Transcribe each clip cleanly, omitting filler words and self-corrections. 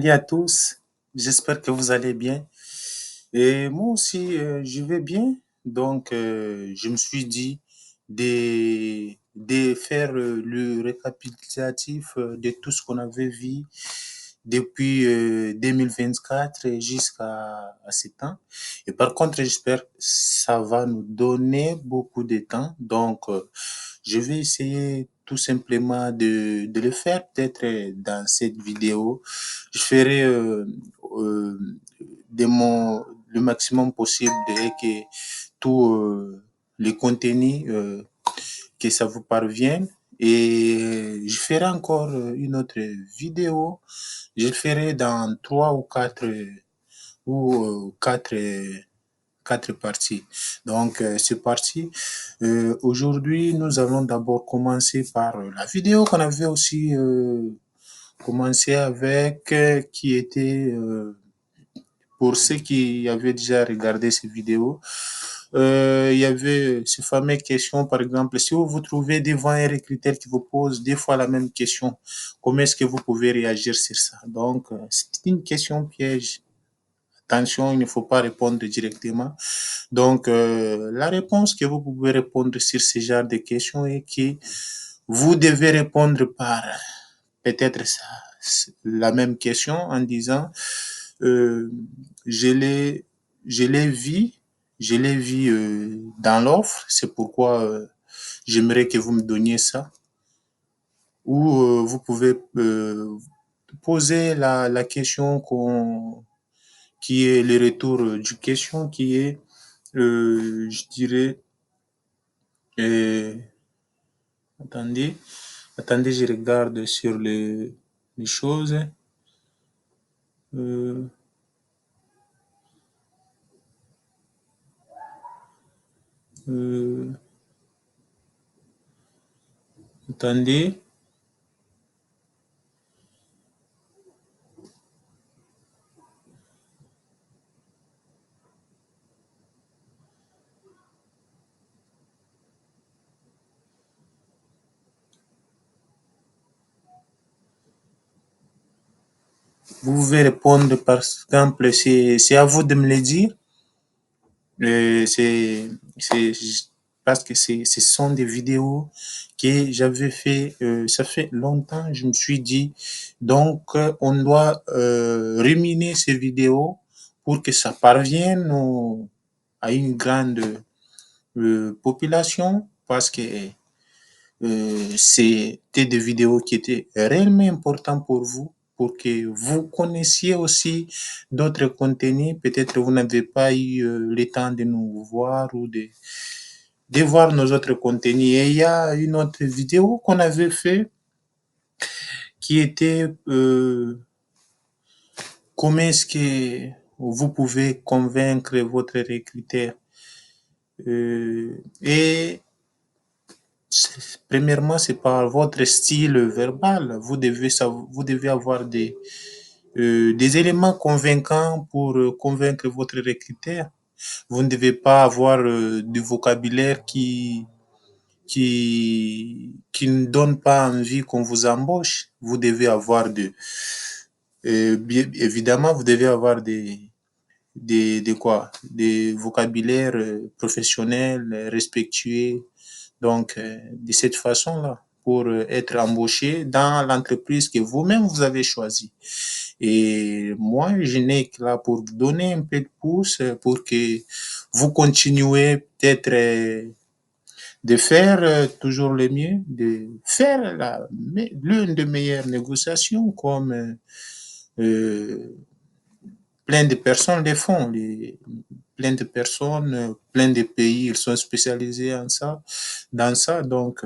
Salut à tous, j'espère que vous allez bien. Et moi aussi, je vais bien. Donc, je me suis dit de faire le récapitulatif de tout ce qu'on avait vu depuis 2024 et jusqu'à à ce temps. Et par contre, j'espère que ça va nous donner beaucoup de temps. Donc, je vais essayer tout simplement de le faire peut-être dans cette vidéo. Je ferai euh, de le maximum possible de que tout les contenus que ça vous parvienne. Et je ferai encore une autre vidéo. Je le ferai dans trois ou quatre parties. Donc, c'est parti. Aujourd'hui, nous allons d'abord commencer par la vidéo qu'on avait aussi commencé avec, qui était, pour ceux qui avaient déjà regardé ces vidéos, il y avait ces fameuses questions, par exemple, si vous vous trouvez devant un recruteur qui vous pose deux fois la même question, comment est-ce que vous pouvez réagir sur ça? Donc, c'est une question piège. Attention, il ne faut pas répondre directement. Donc, la réponse que vous pouvez répondre sur ce genre de questions est que vous devez répondre par peut-être ça, la même question en disant, euh, je l'ai, je l'ai vu, je l'ai vu dans l'offre, c'est pourquoi j'aimerais que vous me donniez ça. Ou vous pouvez poser la question qui est le retour du question qui est, je dirais, euh, attendez, attendez, je regarde sur les choses. Euh, euh, attendez, vous pouvez répondre par exemple, c'est à vous de me le dire. C'est parce que ce sont des vidéos que j'avais fait, ça fait longtemps, je me suis dit, donc on doit ruminer ces vidéos pour que ça parvienne à une grande population parce que c'était des vidéos qui étaient réellement importantes pour vous, pour que vous connaissiez aussi d'autres contenus. Peut-être vous n'avez pas eu le temps de nous voir ou de voir nos autres contenus. Et il y a une autre vidéo qu'on avait fait qui était comment est-ce que vous pouvez convaincre votre recruteur. Et premièrement, c'est par votre style verbal. Vous devez avoir des éléments convaincants pour convaincre votre recruteur. Vous ne devez pas avoir du vocabulaire qui ne donne pas envie qu'on vous embauche. Vous devez avoir évidemment, vous devez avoir des quoi? Des vocabulaires professionnels, respectueux. Donc, de cette façon-là, pour être embauché dans l'entreprise que vous-même vous avez choisie. Et moi, je n'ai que là pour vous donner un peu de pouce pour que vous continuez peut-être de faire toujours le mieux, de faire l'une des meilleures négociations comme plein de personnes le font. Plein de personnes, plein de pays, ils sont spécialisés en ça, dans ça. Donc,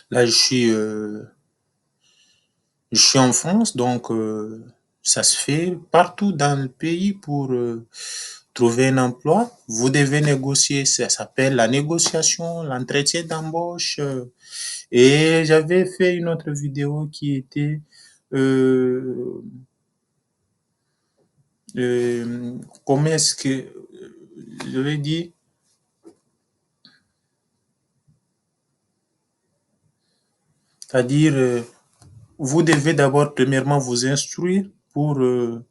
là, je suis en France, donc ça se fait partout dans le pays pour trouver un emploi. Vous devez négocier, ça s'appelle la négociation, l'entretien d'embauche. Et j'avais fait une autre vidéo qui était, euh, comment est-ce que, je vais dire, c'est-à-dire, vous devez d'abord, premièrement, vous instruire euh,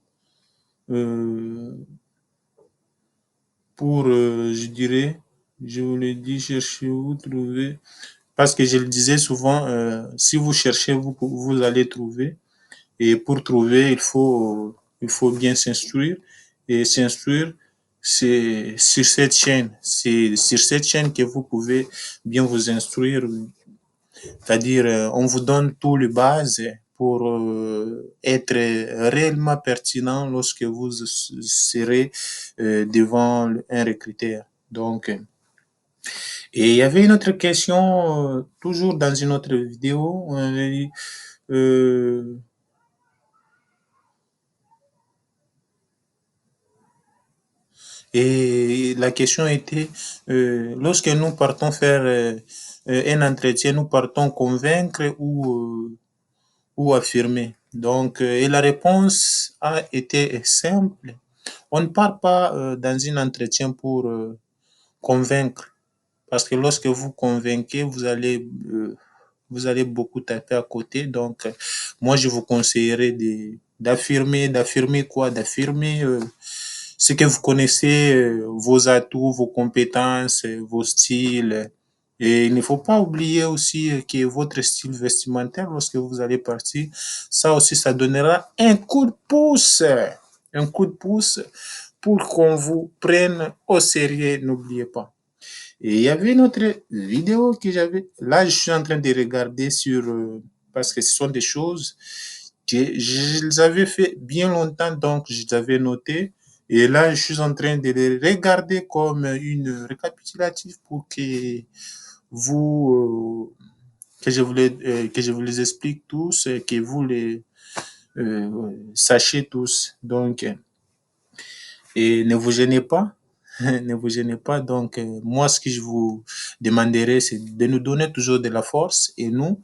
je dirais, je vous l'ai dit, cherchez, vous trouvez. Parce que je le disais souvent, si vous cherchez, vous allez trouver. Et pour trouver, il faut bien s'instruire. Et s'instruire, c'est sur cette chaîne. C'est sur cette chaîne que vous pouvez bien vous instruire. C'est-à-dire, on vous donne tout le base pour être réellement pertinent lorsque vous serez devant un recruteur. Donc, et il y avait une autre question, toujours dans une autre vidéo. On avait dit, euh, et la question était, lorsque nous partons faire un entretien, nous partons convaincre ou affirmer. Donc, et la réponse a été simple. On ne part pas dans un entretien pour convaincre, parce que lorsque vous convainquez, vous allez beaucoup taper à côté. Donc, moi, je vous conseillerais d'affirmer quoi? D'affirmer ce que vous connaissez, vos atouts, vos compétences, vos styles. Et il ne faut pas oublier aussi que votre style vestimentaire, lorsque vous allez partir, ça aussi, ça donnera un coup de pouce pour qu'on vous prenne au sérieux, n'oubliez pas. Et il y avait une autre vidéo que j'avais. Là, je suis en train de regarder sur, parce que ce sont des choses que je les avais fait bien longtemps, donc je les avais notées. Et là, je suis en train de les regarder comme une récapitulative pour que vous, que je vous les explique tous, et que vous les sachiez tous. Donc, et ne vous gênez pas. Ne vous gênez pas. Donc, moi, ce que je vous demanderai, c'est de nous donner toujours de la force. Et nous,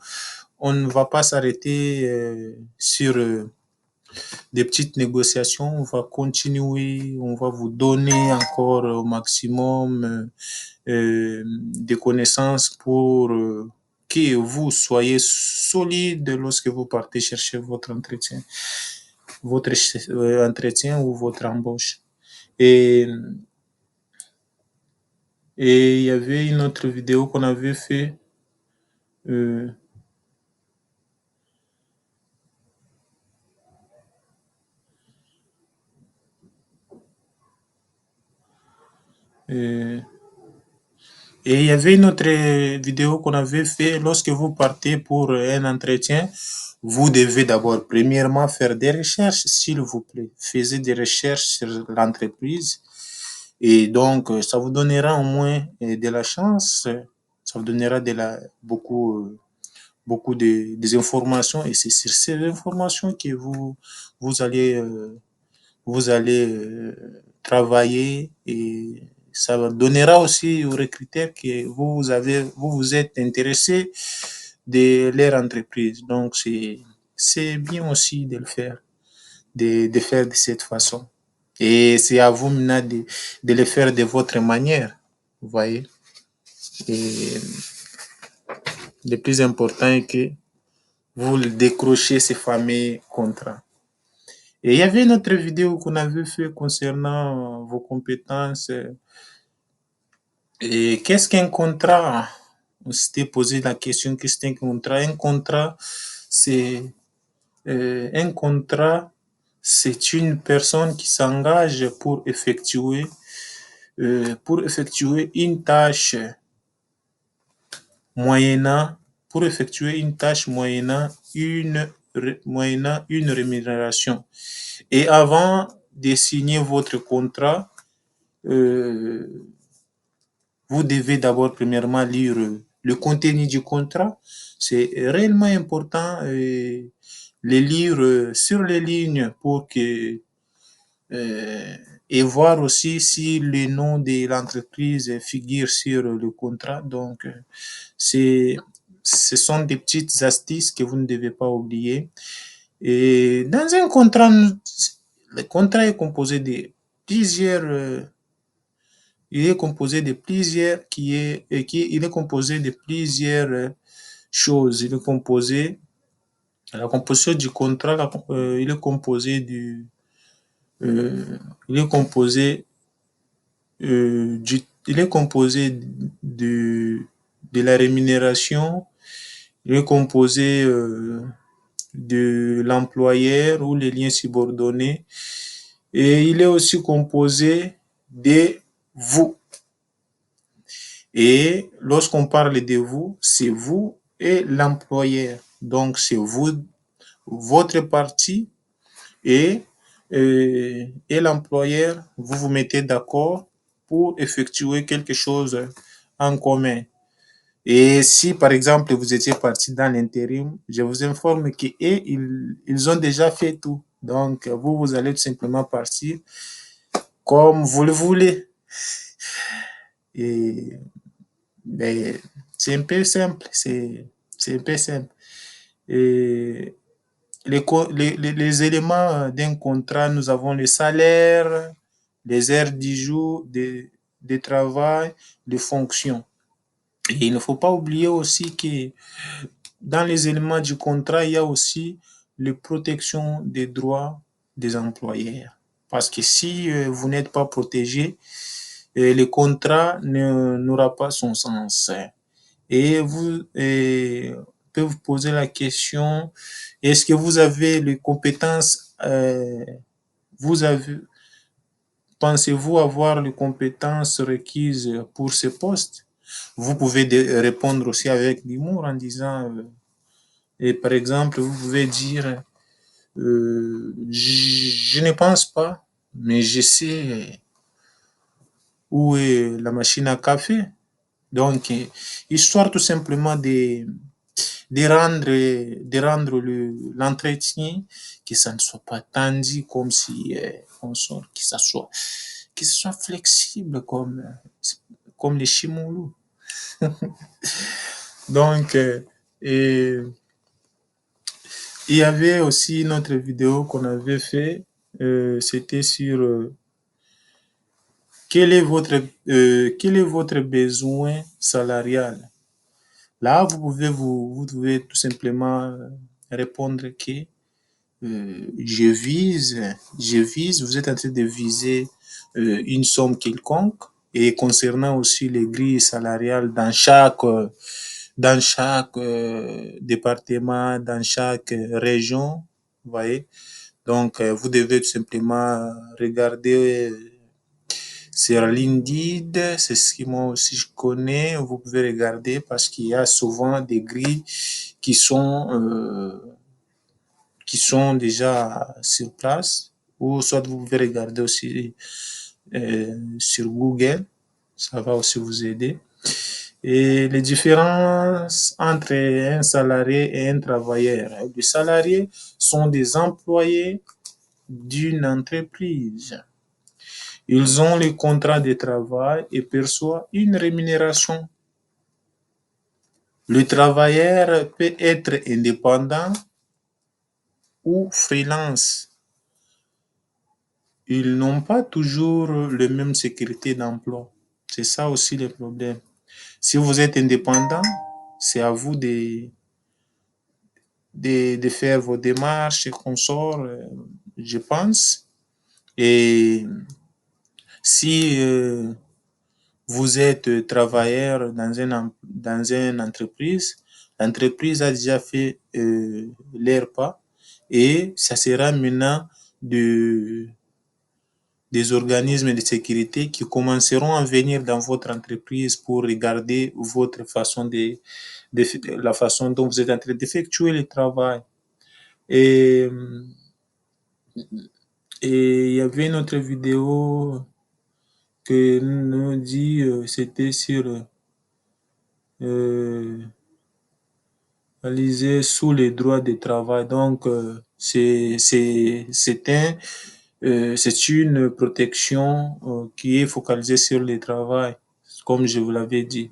on ne va pas s'arrêter sur des petites négociations. On va continuer. On va vous donner encore au maximum des connaissances pour que vous soyez solide lorsque vous partez chercher votre entretien ou votre embauche. Et Et il y avait une autre vidéo qu'on avait fait. euh, euh, et il y avait une autre vidéo qu'on avait fait lorsque vous partez pour un entretien. Vous devez d'abord, premièrement, faire des recherches, s'il vous plaît. Faites des recherches sur l'entreprise. Et donc, ça vous donnera au moins de la chance. Ça vous donnera beaucoup des informations. Et c'est sur ces informations que vous allez travailler, et ça donnera aussi aux recruteurs que vous vous êtes intéressé de leur entreprise. Donc, c'est bien aussi de le faire, de faire de cette façon. Et c'est à vous maintenant de le faire de votre manière, vous voyez. Et le plus important est que vous décrochez ces fameux contrats. Et il y avait une autre vidéo qu'on avait fait concernant vos compétences. Et qu'est-ce qu'un contrat? On s'était posé la question, qu'est-ce qu'un contrat? C'est un contrat, c'est une personne qui s'engage pour effectuer une tâche moyennant, pour effectuer une tâche moyennant une rémunération. Et avant de signer votre contrat, euh, vous devez d'abord, premièrement, lire le contenu du contrat. C'est réellement important les lire sur les lignes pour que et voir aussi si le nom de l'entreprise figure sur le contrat. Donc, c'est, ce sont des petites astuces que vous ne devez pas oublier. Et dans un contrat, le contrat est composé de plusieurs il est composé de plusieurs il est composé de plusieurs choses. Il est composé La composition du contrat, il est composé euh, il est composé il est composé de la rémunération, il est composé de l'employeur ou les liens subordonnés, et il est aussi composé de vous. Et lorsqu'on parle de vous, c'est vous et l'employeur. Donc, c'est vous, votre partie et, et l'employeur, vous vous mettez d'accord pour effectuer quelque chose en commun. Et si, par exemple, vous étiez parti dans l'intérim, je vous informe qu'ils ils ont déjà fait tout. Donc, vous allez tout simplement partir comme vous le voulez. Et ben, c'est un peu simple. C'est un peu simple. Et les éléments d'un contrat, nous avons le salaire, les heures du jour de travail, les fonctions. Et il ne faut pas oublier aussi que dans les éléments du contrat, il y a aussi la protection des droits des employeurs. Parce que si vous n'êtes pas protégé, le contrat n'aura pas son sens. Et vous pouvez vous poser la question, est-ce que vous avez les compétences, vous avez, pensez-vous avoir les compétences requises pour ce poste? Vous pouvez répondre aussi avec l'humour en disant, et par exemple, vous pouvez dire, je ne pense pas, mais je sais où est la machine à café. Donc, histoire tout simplement de rendre l'entretien, que ça ne soit pas tendu comme si on sort, que ce soit flexible comme les chimoulous. Donc, et il y avait aussi une autre vidéo qu'on avait fait, c'était sur quel est votre besoin salarial. Là, vous pouvez tout simplement répondre que je vise, vous êtes en train de viser une somme quelconque. Et concernant aussi les grilles salariales dans chaque département, dans chaque région, vous voyez. Donc, vous devez tout simplement regarder sur LinkedIn, c'est ce que moi aussi je connais. Vous pouvez regarder parce qu'il y a souvent des grilles qui sont, euh, qui sont déjà sur place. Ou soit vous pouvez regarder aussi sur Google. Ça va aussi vous aider. Et les différences entre un salarié et un travailleur. Les salariés sont des employés d'une entreprise. Ils ont le contrat de travail et perçoivent une rémunération. Le travailleur peut être indépendant ou freelance. Ils n'ont pas toujours la même sécurité d'emploi. C'est ça aussi le problème. Si vous êtes indépendant, c'est à vous de faire vos démarches et consorts, je pense. Et si vous êtes travailleur dans une entreprise, l'entreprise a déjà fait leur pas et ça sera maintenant de, des organismes de sécurité qui commenceront à venir dans votre entreprise pour regarder votre façon de la façon dont vous êtes en train d'effectuer le travail. Et, et il y avait une autre vidéo que nous dit, c'était sur euh, réalisé sous les droits de travail. Donc, c'est une protection qui est focalisée sur le travail, comme je vous l'avais dit.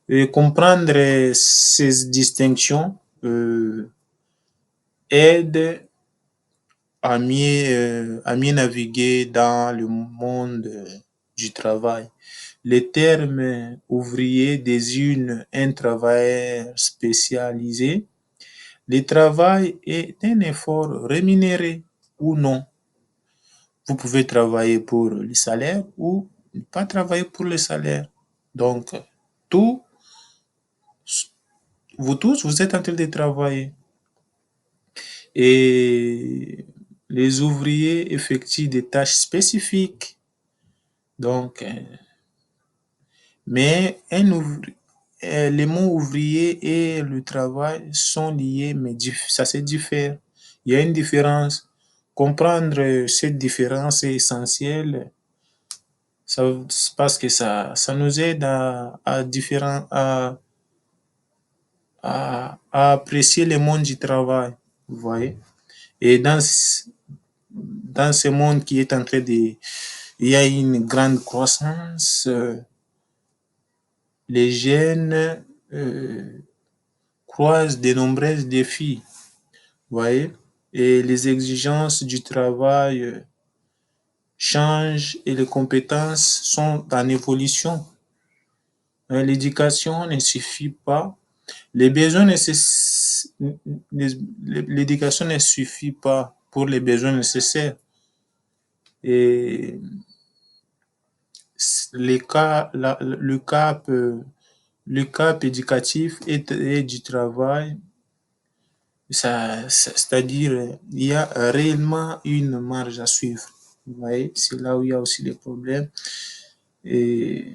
Et comprendre ces distinctions aide à mieux naviguer dans le monde du travail. Le terme ouvrier désigne un travailleur spécialisé Le travail est un effort rémunéré ou non. Vous pouvez travailler pour le salaire ou ne pas travailler pour le salaire. Donc, tout, vous tous, vous êtes en train de travailler. Et les ouvriers effectuent des tâches spécifiques. Donc, mais les mots ouvrier et le travail sont liés, mais ça se diffère. Il y a une différence. Comprendre cette différence est essentiel ça, parce que ça nous aide à apprécier le monde du travail. Vous voyez? Et dans ce monde qui est en train de... Il y a une grande croissance. Les jeunes croisent de nombreux défis. Vous voyez? Et les exigences du travail changent et les compétences sont en évolution. L'éducation ne suffit pas. Les besoins l'éducation ne suffit pas pour les besoins nécessaires. Et le cap éducatif et du travail, c'est-à-dire il y a réellement une marge à suivre. Vous voyez, c'est là où il y a aussi des problèmes. Et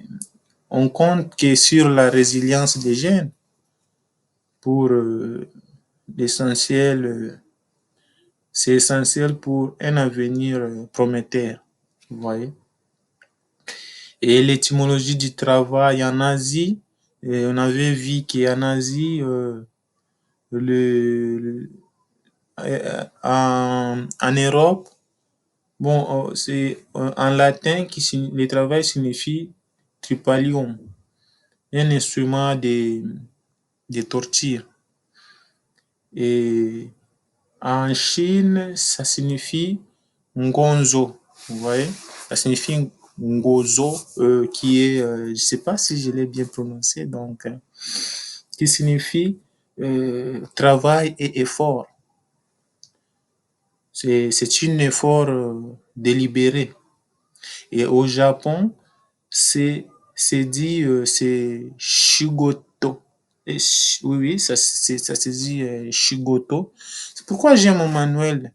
on compte que sur la résilience des jeunes pour l'essentiel, c'est essentiel pour un avenir prometteur. Vous voyez. Et l'étymologie du travail en Asie, on avait vu qu'en Asie, en Europe, bon, c'est en latin le travail signifie tripalium, un instrument de torture. Et en Chine, ça signifie ngonzo. Vous voyez, ça signifie ngozo, qui est, je ne sais pas si je l'ai bien prononcé, donc, qui signifie travail et effort. C'est un effort délibéré. Et au Japon, c'est dit, c'est shigoto. Oui, oui, ça se dit shigoto. C'est pourquoi j'ai mon manuel.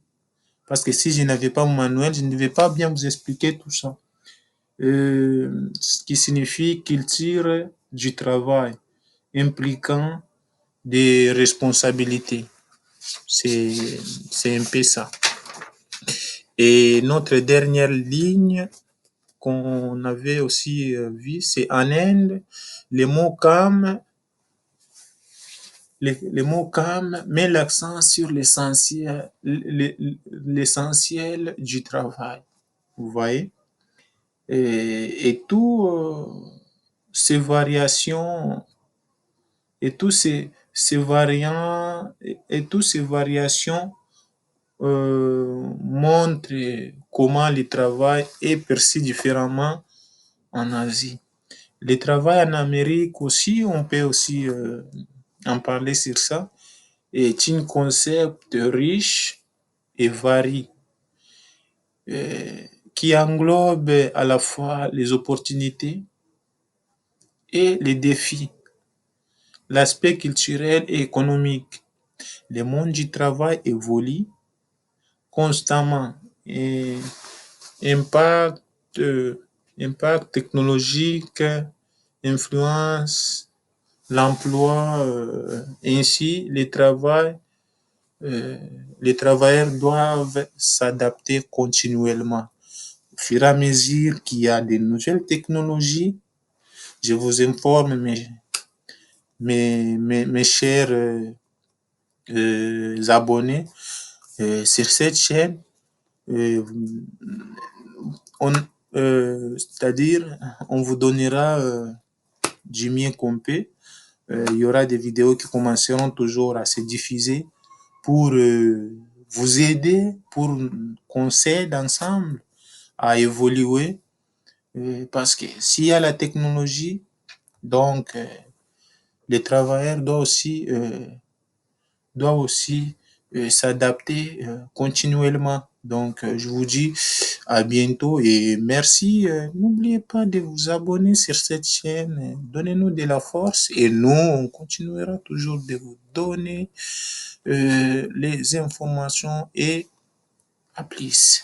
Parce que si je n'avais pas mon manuel, je ne vais pas bien vous expliquer tout ça. Ce qui signifie culture du travail, impliquant des responsabilités. C'est un peu ça. Et notre dernière ligne qu'on avait aussi vu, c'est en Inde, les mots calmes, les mots calmes met l'accent sur l'essentiel du travail. Vous voyez? Et tout ces variations et tous ces variants et toutes ces variations montrent comment le travail est perçu différemment en Asie. Le travail en Amérique aussi, on peut aussi en parler sur ça, est un concept riche et varié qui englobe à la fois les opportunités et les défis, l'aspect culturel et économique. Le monde du travail évolue constamment et impact, impact technologique influence l'emploi. Ainsi, les travailleurs doivent s'adapter continuellement. Au fur et à mesure qu'il y a de nouvelles technologies, je vous informe, mes chers abonnés, sur cette chaîne, euh, c'est-à-dire, on vous donnera du mieux qu'on peut. Il y aura des vidéos qui commenceront toujours à se diffuser pour vous aider, pour qu'on s'aide ensemble à évoluer. Parce que s'il y a la technologie, donc les travailleurs doivent aussi doit aussi s'adapter continuellement. Donc, je vous dis à bientôt et merci. N'oubliez pas de vous abonner sur cette chaîne. Donnez-nous de la force et nous, on continuera toujours de vous donner les informations et à plus.